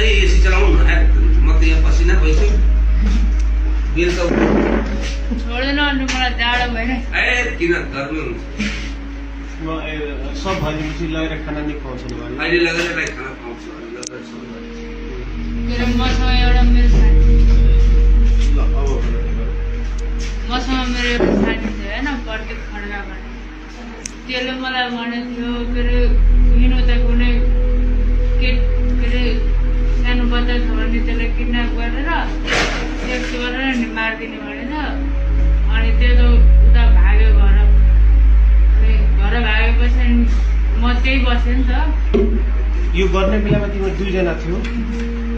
AC चलाउनु न म त यहाँ पसिना भइसक्यो बेलुका छोड्दैन अनि मलाई जाडो भएन ए किन गर्मी हुन्छ सब भनेपछि लगेर खाना नि खुवाउँछ नि अहिले लगेर खाना खुवाउँछु मेरो मसँग एउटा मेरो साथी मसँग मेरो एउटा साथी थियो होइन प्रत्येक खड्का भन्ने त्यसले मलाई भनेको थियो के अरे हिँड्नु त कुनै के अरे सानो बच्चा छ भने त्यसलाई किडन्याप गरेर सेक्स गरेर नि मारिदिने भनेछ अनि त्यो त उता भाग्यो घर अनि घर भागेपछि म त्यही बसेँ नि त यो गर्ने बेलामा तिम्रो दुईजना थियो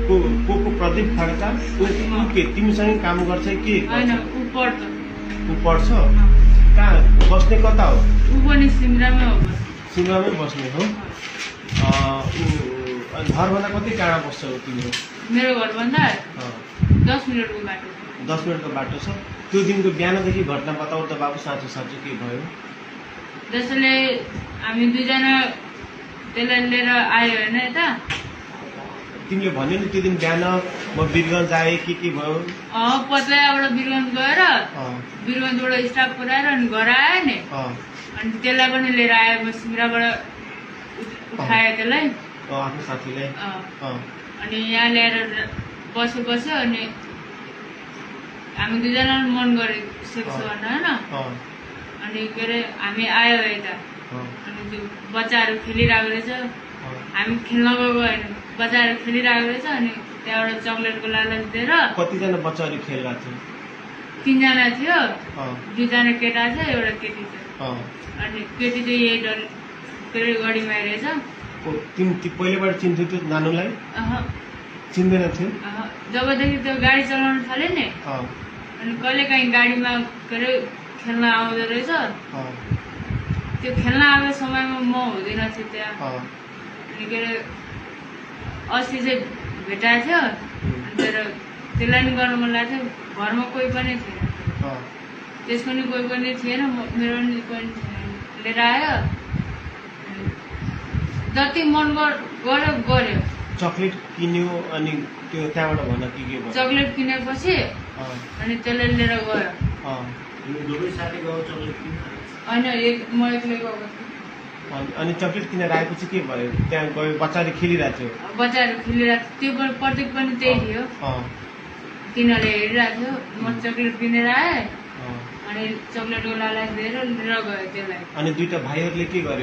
को प्रदीप खड्का के तिमीसँग काम गर्छ कि होइन ऊ पढ्छ ऊ पढ्छ कहाँ बस्ने कता हो ऊ पनि सिमरामै हो सिमरामै बस्ने हो घरभन्दा कति टाढा बस्छ हो तिम्रो मेरो घरभन्दा 10 मिनटको बाटो 10 मिनटको बाटो छ त्यो दिनको बिहानदेखि घटना बताऊ त बाबु साँचो साँचो के भयो जसले हामी दुईजना त्यसलाई लिएर आयो होइन यता तिमीले भन्यो नि त्यो दिन बिहान म वीरगञ्ज आएँ के भयो पत्लाबाट वीरगञ्ज गएर वीरगञ्जबाट स्टाफ पुऱ्याएर अनि घर आयो नि अनि त्यसलाई पनि लिएर आयो म सिमराबाट उठाएँ त्यसलाई आफ्नो साथीलाई अनि यहाँ ल्याएर बस्यो अनि हामी दुईजना मन गऱ्यो सेक्स गर्न होइन अनि के अरे हामी आयो यता अनि त्यो बच्चाहरू खेलिरहेको रहेछ हामी खेल्न गएको होइन बच्चाहरू खेलिरहेको रहेछ अनि त्यहाँबाट चक्लेटको लालच दिएर कतिजना बच्चाहरू खेलिरहेको थियो 3 जना थियो 2 जना केटा थियो एउटा केटी थियो अनि केटी चाहिँ यही डर के अरे गढीमा रहेछ पहिलेबाट चिन्थ्यो त्यो नानुलाई चिन्दैन थियो जबदेखि त्यो गाडी चलाउन थाल्यो नि अनि कहिले काहीँ गाडीमा के अरे खेल्न आउँदो रहेछ त्यो खेल्न आएको समयमा म हुँदैन थिएँ त्यहाँ अनि के अरे अस्ति चाहिँ भेटाएको थियो अनि त्यसलाई नि गर्न मन लाग्थ्यो घरमा कोही पनि थिएन त्यसको नि कोही पनि थिएन मेरो नि कोही थिएन लिएर आयो जति मन गर्यो चक्लेट किन्यो अनि त्यो त्यहाँबाट भन के भयो चक्लेट किनेपछि अनि त्यसलाई लिएर गयो होइन म एक्लै गएको अनि चक्लेट किनेर आएपछि के भयो त्यहाँ गयो बच्चाहरू खेलिरहेको थियो बच्चाहरू खेलिरहेको त्यो प्रत्येक पनि त्यही थियो तिनीहरूले हेरिरहेको थियो म चक्लेट किनेर आएँ अनि चक्लेटको लालच दिएर लिएर गयो त्यसलाई अनि दुईटा भाइहरूले के गर्यो